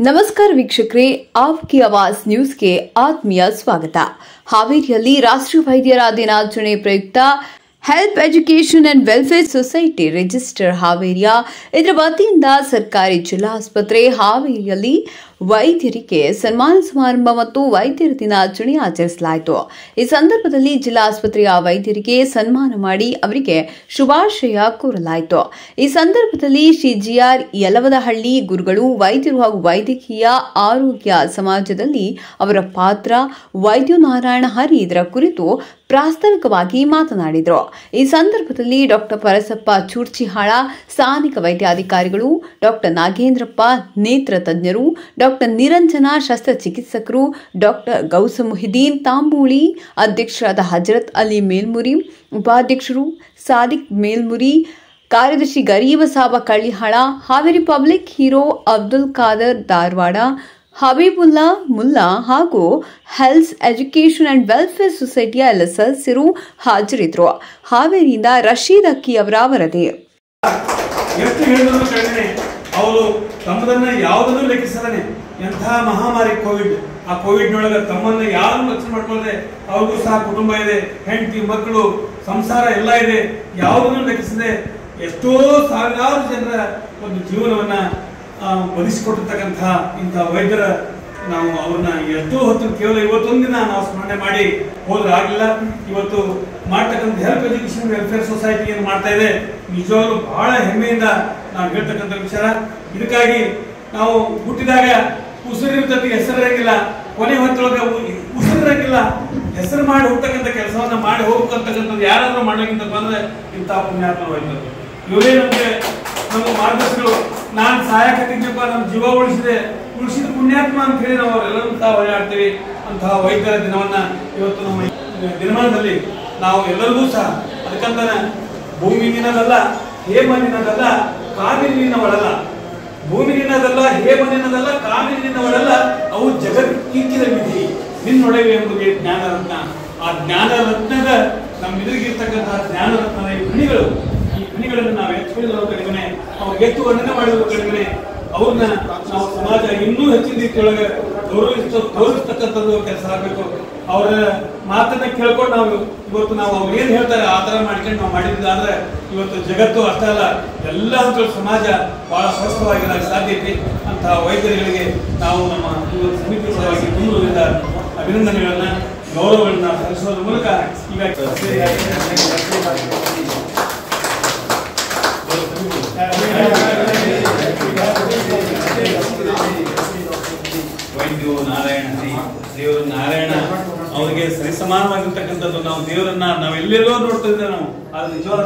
ನಮಸ್ಕಾರ ವೀಕ್ಷಕರೇ, ಆಪ್ಕಿ ಆವಾಜ್ ನ್ಯೂಸ್ಗೆ ಆತ್ಮೀಯ ಸ್ವಾಗತ. ಹಾವೇರಿಯಲ್ಲಿ ರಾಷ್ಟ್ರೀಯ ವೈದ್ಯರ ದಿನಾಚರಣೆ ಪ್ರಯುಕ್ತ help education and welfare society register ಹಾವೇರಿಯ ಇದರ ವತಿಯಿಂದ ಸರ್ಕಾರಿ ಜಿಲ್ಲಾ ಆಸ್ಪತ್ರೆ ಹಾವೇರಿಯಲ್ಲಿ ವೈದ್ಯರಿಗೆ ಸನ್ಮಾನ ಸಮಾರಂಭ ಮತ್ತು ವೈದ್ಯರ ದಿನಾಚರಣೆ ಆಚರಿಸಲಾಯಿತು. ಈ ಸಂದರ್ಭದಲ್ಲಿ ಜಿಲ್ಲಾ ಆಸ್ಪತ್ರೆಯ ವೈದ್ಯರಿಗೆ ಸನ್ಮಾನ ಮಾಡಿ ಅವರಿಗೆ ಶುಭಾಶಯ ಕೋರಲಾಯಿತು. ಈ ಸಂದರ್ಭದಲ್ಲಿ ಶ್ರೀ ಜಿಆರ್ ಯಲವದಹಳ್ಳಿ ಗುರುಗಳು ವೈದ್ಯರು ಹಾಗೂ ವೈದ್ಯಕೀಯ ಆರೋಗ್ಯ ಸಮಾಜದಲ್ಲಿ ಅವರ ಪಾತ್ರ, ವೈದ್ಯ ನಾರಾಯಣ ಹರಿ ಇದರ ಕುರಿತು ಪ್ರಾಸ್ತಾವಿಕವಾಗಿ ಮಾತನಾಡಿದರು. ಈ ಸಂದರ್ಭದಲ್ಲಿ ಡಾಕ್ಟರ್ ಪರಸಪ್ಪ ಚೂರ್ಚಿಹಾಳ, ಸ್ಥಾನಿಕ ವೈದ್ಯಾಧಿಕಾರಿಗಳು, ಡಾಕ್ಟರ್ ನಾಗೇಂದ್ರಪ್ಪ ನೇತ್ರ ತಜ್ಞರು, ಡಾಕ್ಟರ್ ನಿರಂಜನ ಶಸ್ತ್ರಚಿಕಿತ್ಸಕರು, ಡಾಕ್ಟರ್ ಗೌಸಮುಹಿದೀನ್ ತಾಂಬೂಳಿ, ಅಧ್ಯಕ್ಷರಾದ ಹಜರತ್ ಅಲಿ ಮೇಲ್ಮುರಿ, ಉಪಾಧ್ಯಕ್ಷರು ಸಾದಿಕ್ ಮೇಲ್ಮುರಿ, ಕಾರ್ಯದರ್ಶಿ ಗರೀಬ ಸಾಬ ಕಳ್ಳಿಹಾಳ, ಹಾವೇರಿ ಪಬ್ಲಿಕ್ ಹೀರೋ ಅಬ್ದುಲ್ ಖಾದರ್ ಧಾರವಾಡ, ಹಬೀಬುಲ್ಲಾ ಮುಲ್ಲಾ ಹಾಗೂ ಹೆಲ್ತ್ ಎಜುಕೇಷನ್ ಅಂಡ್ ವೆಲ್ಫೇರ್ ಸೊಸೈಟಿಯ ಎಲ್ಲ ಸದಸ್ಯರು ಹಾಜರಿದ್ದರು. ಹಾವೇರಿಯಿಂದ ರಶೀದ್ ಅಕ್ಕಿ ಅವರ ವರದಿ. ಎಷ್ಟು ಹೇಳಿದ್ರು ಕಡಿಮೆ, ಅವರು ತಮ್ಮದನ್ನ ಯಾವುದನ್ನು ಲೆಕ್ಕಿಸದೇ ಎಂತಹ ಮಹಾಮಾರಿ ಕೋವಿಡ್, ಆ ಕೋವಿಡ್ ನೊಳಗೆ ತಮ್ಮನ್ನ ಯಾರು ರಕ್ಷಣೆ ಮಾಡ್ಕೊಳ್ಳದೆ ಅವ್ರಿಗೂ ಸಹ ಕುಟುಂಬ ಇದೆ, ಹೆಂಡತಿ ಮಕ್ಕಳು ಸಂಸಾರ ಎಲ್ಲ ಇದೆ, ಯಾವುದನ್ನು ಲೆಕ್ಕಿಸದೆ ಎಷ್ಟೋ ಸಾವಿರಾರು ಜನರ ಒಂದು ಜೀವನವನ್ನ ಬದಿಸಿಕೊಟ್ಟಿರ್ತಕ್ಕಂಥ ಇಂಥ ವೈದ್ಯರ ನಾವು ಅವ್ರನ್ನ ಎಷ್ಟೋ ಹೊತ್ತು ಕೇವಲ ಇವತ್ತೊಂದು ದಿನ ನಾವು ಸ್ಮರಣೆ ಮಾಡಿ ಹೋದ್ರೆ ಆಗಲಿಲ್ಲ. ಇವತ್ತು ಮಾಡ್ತಕ್ಕಂಥ ಹೆಲ್ಪ್ ಎಜುಕೇಷನ್ ವೆಲ್ಫೇರ್ ಸೊಸೈಟಿ ಏನು ಮಾಡ್ತಾ ಇದೆ ನಿಜವಾಗ್ಲೂ ಬಹಳ ಹೆಮ್ಮೆಯಿಂದ ನಾವು ಹೇಳ್ತಕ್ಕಂಥ ವಿಚಾರ. ಇದಕ್ಕಾಗಿ ನಾವು ಹುಟ್ಟಿದಾಗ ಉಸಿರಿರ್ತಕ್ಕೆ ಹೆಸರಿರಂಗಿಲ್ಲ, ಕೊನೆ ಹೊತ್ತೊಳಗೆ ಉಸಿರಿರಂಗಿಲ್ಲ, ಹೆಸರು ಮಾಡಿ ಹೋಗ್ತಕ್ಕಂಥ ಕೆಲಸವನ್ನ ಮಾಡಿ ಹೋಗ್ತಕ್ಕಂಥದ್ದು ಯಾರಾದ್ರೂ ಮಾಡ್ಲಿಕ್ಕಿಂತ ಬಂದ್ರೆ ಇಂಥ ಪುಣ್ಯಾತ್ಮ ವೈದ್ಯರು ಇವರೇನಂದ್ರೆ ನಮ್ಮ ಮಾರ್ಗದರ್ಶಿಗಳು. ನಾನು ಸಹಾಯಕತ್ತಿದ್ದಪ್ಪ, ನಮ್ಮ ಜೀವ ಉಳಿಸಿದ ಪುಣ್ಯಾತ್ಮ ಅಂತ ಹೇಳಿ ನಾವು ಅವರೆಲ್ಲರೂ ಸಹ ಹೊರಗಾಡ್ತೀವಿ. ಅಂತಹ ವೈದ್ಯರ ದಿನವನ್ನ ಇವತ್ತು ನಮ್ಮ ದಿನಮಾನದಲ್ಲಿ ನಾವು ಎಲ್ಲರಿಗೂ ಸಹ ಅದಕ್ಕಂತಾನೆ ಭೂಮಿ ನಿನ್ನದಲ್ಲ, ಹೇಮನಿನದಲ್ಲ, ಕಾವೇರಿ ನಿನ್ನವಳಲ್ಲ, ಭೂಮಿ ನಿನ್ನದಲ್ಲ, ಹೇಮನಿನದಲ್ಲ, ಕಾವೇರಿ ನಿನ್ನವಳಲ್ಲ, ಅವು ಜಗತ್ತಿಕ್ಕಿದ ವಿಧಿ ನಿನ್ನೊಡವೆ ಎಂಬುದೇ ಜ್ಞಾನರತ್ನ. ಆ ಜ್ಞಾನರತ್ನದ ನಮ್ಮೆದುರಿಗಿರ್ತಕ್ಕಂತಹ ಜ್ಞಾನರತ್ನದ ಈ ಖಣಿಗಳು, ಈ ಖಣಿಗಳನ್ನು ನಾವು ಎತ್ತಿಕೊಳ್ಳಲು ಕಡಿಮೆ, ಅವ್ರಿಗೆ ಎತ್ತು ವರ್ಣನೆ ಮಾಡಿರುವ ಕಡಿಮೆ, ಅವ್ರನ್ನ ನಾವು ಸಮಾಜ ಇನ್ನೂ ಹೆಚ್ಚಿನ ರೀತಿಯೊಳಗೆ ಗೌರವಿಸ್ತಕ್ಕಂಥದ್ದು ಕೆಲಸ ಆಗಬೇಕು. ಅವರ ಮಾತನ್ನ ಕೇಳ್ಕೊಂಡು ನಾವು ಇವತ್ತು ನಾವು ಅವ್ರು ಏನ್ ಹೇಳ್ತಾರೆ ಆ ತರ ಮಾಡ್ಕೊಂಡು ನಾವು ಮಾಡಿದ್ರೆ ಇವತ್ತು ಜಗತ್ತು ಅಷ್ಟೇ ಅಲ್ಲ, ಎಲ್ಲ ಹಂತಗಳ ಸಮಾಜ ಬಹಳ ಸ್ವಸ್ಥವಾಗಿರಕ್ಕೆ ಸಾಧ್ಯತೆ. ಅಂತಹ ವೈದ್ಯರುಗಳಿಗೆ ನಾವು ನಮ್ಮ ಸಮಿತಿ ಪರವಾಗಿ ತುಂಬುವುದರಿಂದ ಅಭಿನಂದನೆಗಳನ್ನ, ಗೌರವಗಳನ್ನ ಸಲ್ಲಿಸೋದ್ರ ಮೂಲಕ ಈಗ ವೈದ್ಯರು ನಾರಾಯಣ ಹರಿ, ದೇವರು ನಾರಾಯಣ ಅವರಿಗೆ ಸರಿಸಮಾನವಾಗಿರ್ತಕ್ಕಂಥದ್ದು. ನಾವು ದೇವರನ್ನ ನಾವೆಲ್ಲೆಲ್ಲೋ ನೋಡ್ತಾ ಇದ್ದೇವೆ, ನಾವು ಅದು ನಿಜವಾದ